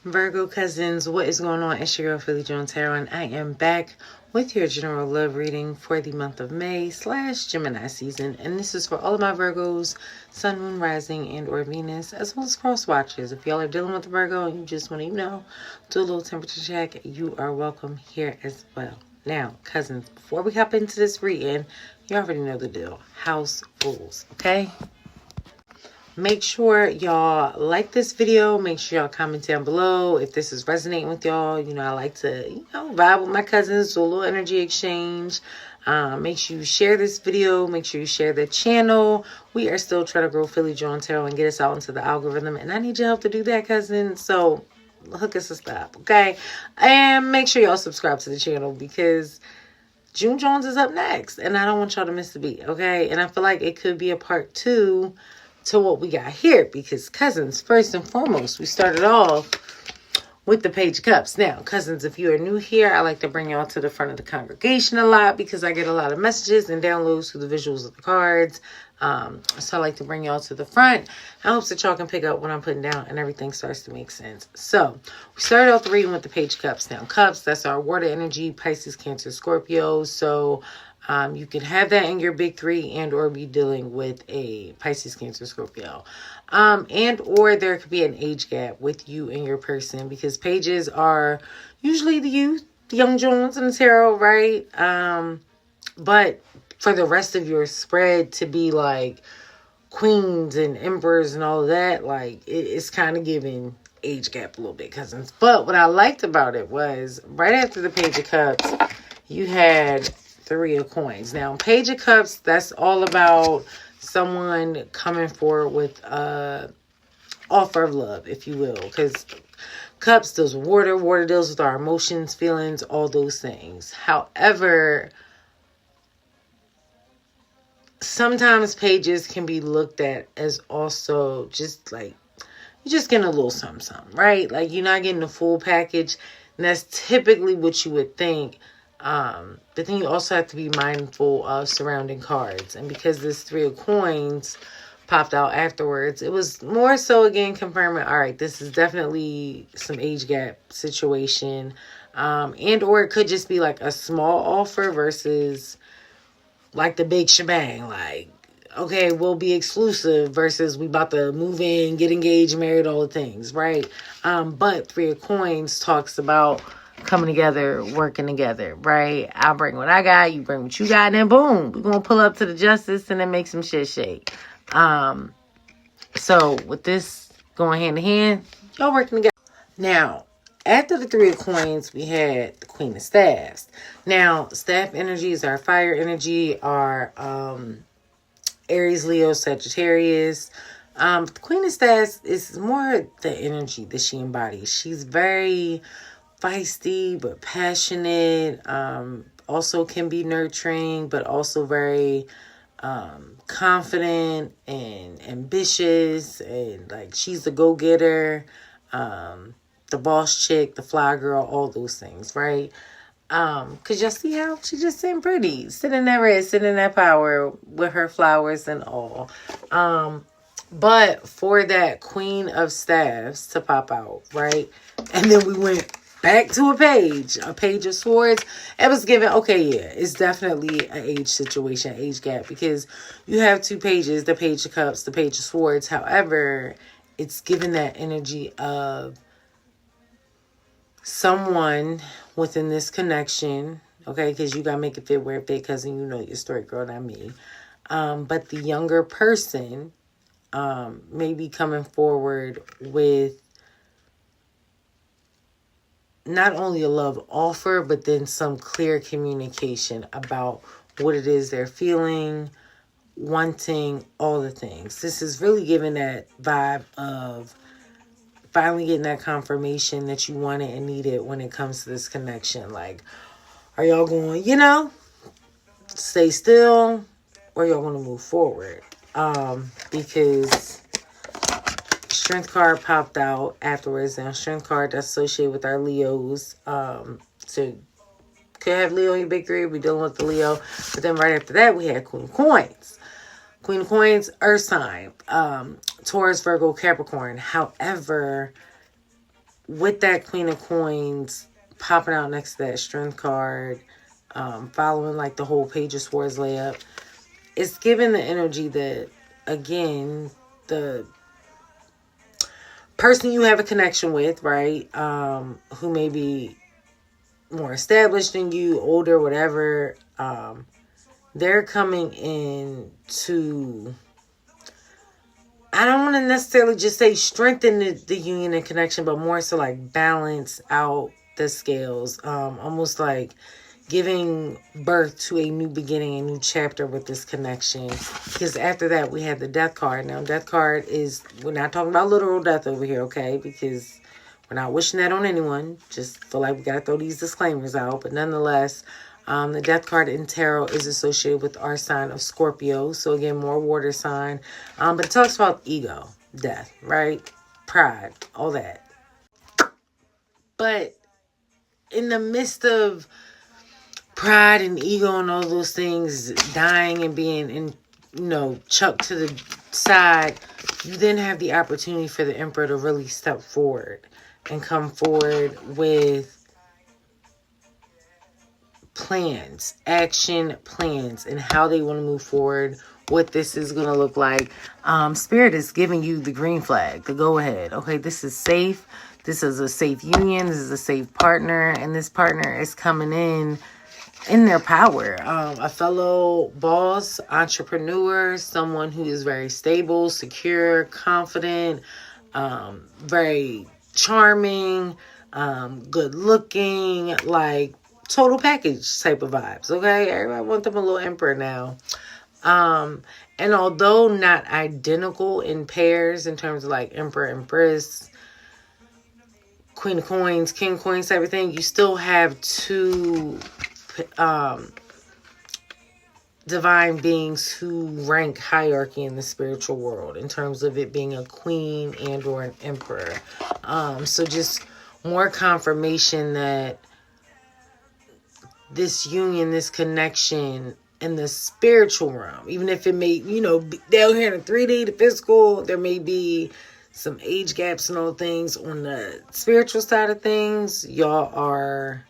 Virgo cousins, what is going on? It's your girl Philly Jones Tarot, and I am back with your general love reading for the month of May / Gemini season. And this is for all of my Virgos, Sun, Moon, Rising, and or Venus, as well as cross watchers. If y'all are dealing with Virgo and you just want to, do a little temperature check, you are welcome here as well. Now, cousins, before we hop into this reading, you already know the deal. House rules, okay? Make sure y'all like this video. Make sure y'all comment down below if this is resonating with y'all. I like to, vibe with my cousins, do a little energy exchange. Make sure you share this video. Make sure you share the channel. We are still trying to grow Philly Jones Tarot and get us out into the algorithm. And I need your help to do that, cousin. So hook us up, okay? And make sure y'all subscribe to the channel because June Jones is up next. And I don't want y'all to miss the beat, okay? And I feel like it could be a part 2 to what we got here, because cousins, first and foremost, we started off with the Page of Cups. Now, cousins, if you are new here, I like to bring y'all to the front of the congregation a lot because I get a lot of messages and downloads through the visuals of the cards. So I like to bring y'all to the front. I hope that y'all can pick up what I'm putting down and everything starts to make sense. So we started off the reading with the Page of Cups. Now, Cups, that's our water energy, Pisces, Cancer, Scorpio. So you can have that in your big 3 and or be dealing with a Pisces, Cancer, Scorpio. And or there could be an age gap with you and your person, because pages are usually the youth, the young Jones in the tarot, right? But for the rest of your spread to be like queens and emperors and all of that, like it's kind of giving age gap a little bit, cousins. But what I liked about it was right after the Page of Cups, you had 3 of Coins. Now, Page of Cups, that's all about someone coming forward with offer of love, if you will, because Cups deals with water. Water deals with our emotions, feelings, all those things. However, sometimes pages can be looked at as also just like you're just getting a little something, right? Like you're not getting the full package, and that's typically what you would think. But then you also have to be mindful of surrounding cards. And because this 3 of Coins popped out afterwards, it was more so again confirming, all right, this is definitely some age gap situation. And or it could just be like a small offer versus like the big shebang. Like, okay, we'll be exclusive versus we about to move in, get engaged, married, all the things, right? But 3 of Coins talks about coming together, working together, right? I'll bring what I got, you bring what you got, and then boom, we're gonna pull up to the justice and then make some shit shake. So with this going hand in hand, y'all working together. Now, after the 3 of Coins, we had the Queen of Staffs. Now, staff energy is our fire energy, our Aries, Leo, Sagittarius. The Queen of Staffs is more the energy that she embodies. She's very feisty but passionate, also can be nurturing, but also very confident and ambitious, and like she's the go-getter, the boss chick, the fly girl, all those things, right? Cause y'all see how she just sitting pretty, sitting in that red, sitting in that power with her flowers and all. But for that Queen of Staffs to pop out, right? And then we went back to a Page of Swords. It was given, okay, yeah, it's definitely an age situation, age gap, because you have 2 pages, the Page of Cups, the Page of Swords. However, it's given that energy of someone within this connection, okay, because you got to make it fit where it fit, cousin, you know your story, girl, not me. But the younger person may be coming forward with not only a love offer, but then some clear communication about what it is they're feeling, wanting, all the things. This is really giving that vibe of finally getting that confirmation that you wanted and needed when it comes to this connection. Like, are y'all going, stay still, or y'all going to move forward? Because Strength card popped out afterwards. Now, Strength card that's associated with our Leos. So, could have Leo in your big 3. We're dealing with the Leo. But then right after that, we had Queen of Coins. Queen of Coins, Earth sign. Taurus, Virgo, Capricorn. However, with that Queen of Coins popping out next to that Strength card, following like the whole Page of Swords layup, it's giving the energy that, again, the person you have a connection with, right, who may be more established than you, older, whatever, they're coming in to, I don't want to necessarily just say strengthen the union and connection, but more so like balance out the scales, almost like giving birth to a new beginning, a new chapter with this connection. Because after that, we had the Death card. Now, Death card is, we're not talking about literal death over here, okay? Because we're not wishing that on anyone. Just feel like we got to throw these disclaimers out. But nonetheless, the Death card in tarot is associated with our sign of Scorpio. So again, more water sign. But it talks about ego, death, right? Pride, all that. But in the midst of pride and ego and all those things dying and being, chucked to the side, you then have the opportunity for the Emperor to really step forward and come forward with plans, action plans, and how they want to move forward, what this is going to look like. Spirit is giving you the green flag, the go ahead. Okay, this is safe. This is a safe union. This is a safe partner. And this partner is coming in their power. A fellow boss, entrepreneur, someone who is very stable, secure, confident, very charming, good looking, like total package type of vibes. Okay, everybody want them a little Emperor now. And although not identical in pairs in terms of like Emperor, Empress, Queen of Coins, King of Coins type of thing, you still have two divine beings who rank hierarchy in the spiritual world in terms of it being a queen and or an emperor. So just more confirmation that this union, this connection in the spiritual realm, even if it may, down here in the 3D, the physical, there may be some age gaps and all things. On the spiritual side of things, y'all are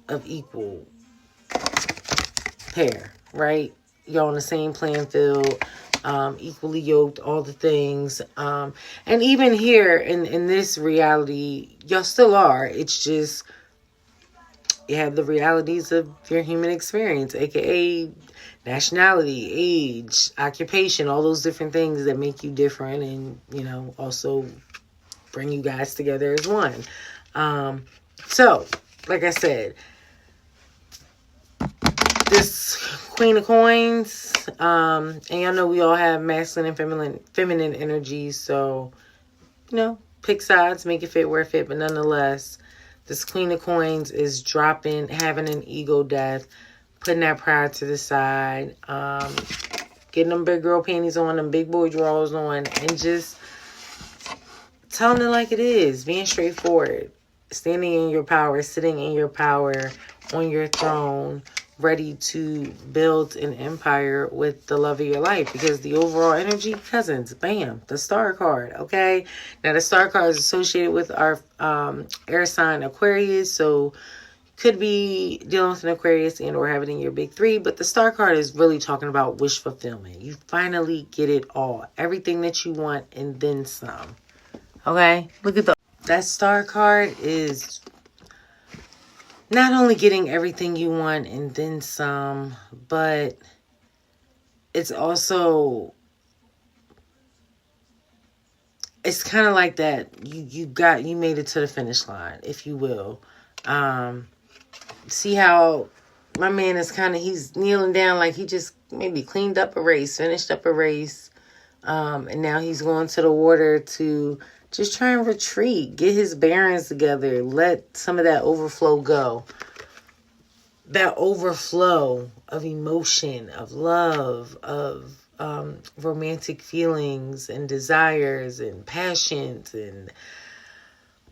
of equal pair, right? Y'all on the same playing field, equally yoked, all the things. And even here in this reality, y'all still are. It's just you have the realities of your human experience, aka nationality, age, occupation, all those different things that make you different and, also bring you guys together as one. So, like I said, this Queen of Coins, and y'all know we all have masculine and feminine energies, so, pick sides, make it fit where it fit, but nonetheless, this Queen of Coins is dropping, having an ego death, putting that pride to the side, getting them big girl panties on, them big boy drawers on, and just telling it like it is, being straightforward, standing in your power, sitting in your power, on your throne, ready to build an empire with the love of your life. Because the overall energy, cousins, bam, the star card, okay? Now, the star card is associated with our air sign Aquarius, so could be dealing with an Aquarius and or have it in your big three, but the star card is really talking about wish fulfillment. You finally get it all. Everything that you want and then some. Okay? Look at that star card is not only getting everything you want and then some, but it's also, it's kind of like that you made it to the finish line, if you will. See how my man is he's kneeling down like he just maybe cleaned up a race, finished up a race, and now he's going to the water to just try and retreat, get his bearings together, let some of that overflow go. That overflow of emotion, of love, of romantic feelings and desires and passions and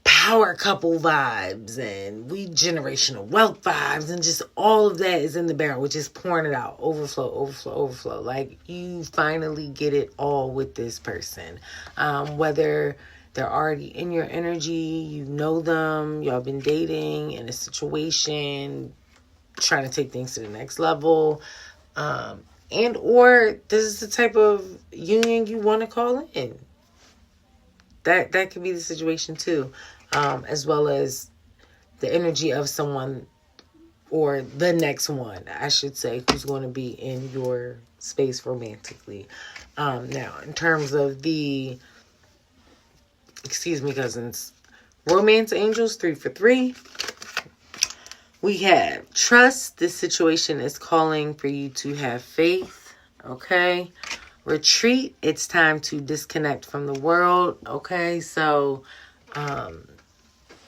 power couple vibes and generational wealth vibes, and just all of that is in the barrel. We're just pouring it out. Overflow, overflow, overflow. Like, you finally get it all with this person. Whether They're already in your energy. You know them. Y'all been dating in a situation, trying to take things to the next level. And or this is the type of union you want to call in. That could be the situation too. As well as the energy of someone, or the next one, I should say, who's going to be in your space romantically. Now, in terms of the, excuse me, cousins, romance angels, 3 for 3. We have trust. This situation is calling for you to have faith. Okay. Retreat. It's time to disconnect from the world. Okay. So,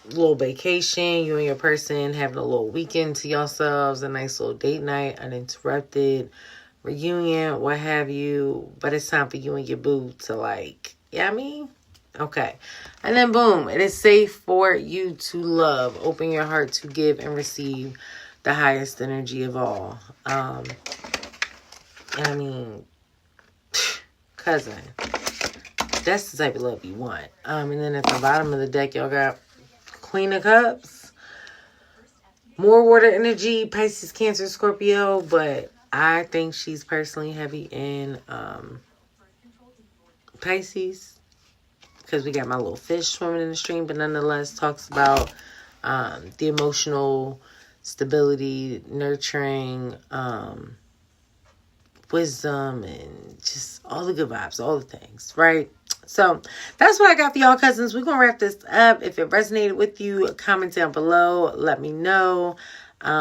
little vacation, you and your person having a little weekend to yourselves, a nice little date night, uninterrupted reunion, what have you. But it's time for you and your boo to, like, yeah, I mean, okay. And then boom, it is safe for you to love. Open your heart to give and receive the highest energy of all. And I mean, cousin, that's the type of love you want. And then at the bottom of the deck, y'all got Queen of Cups, more water energy, Pisces, Cancer, Scorpio, but I think she's personally heavy in Pisces, because we got my little fish swimming in the stream, but nonetheless talks about the emotional stability, nurturing, wisdom, and just all the good vibes, all the things, right? So that's what I got for y'all, cousins. We're going to wrap this up. If it resonated with you, comment down below. Let me know.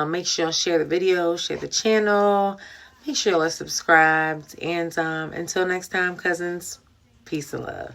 Make sure y'all share the video, share the channel. Make sure y'all are subscribed. And until next time, cousins, peace and love.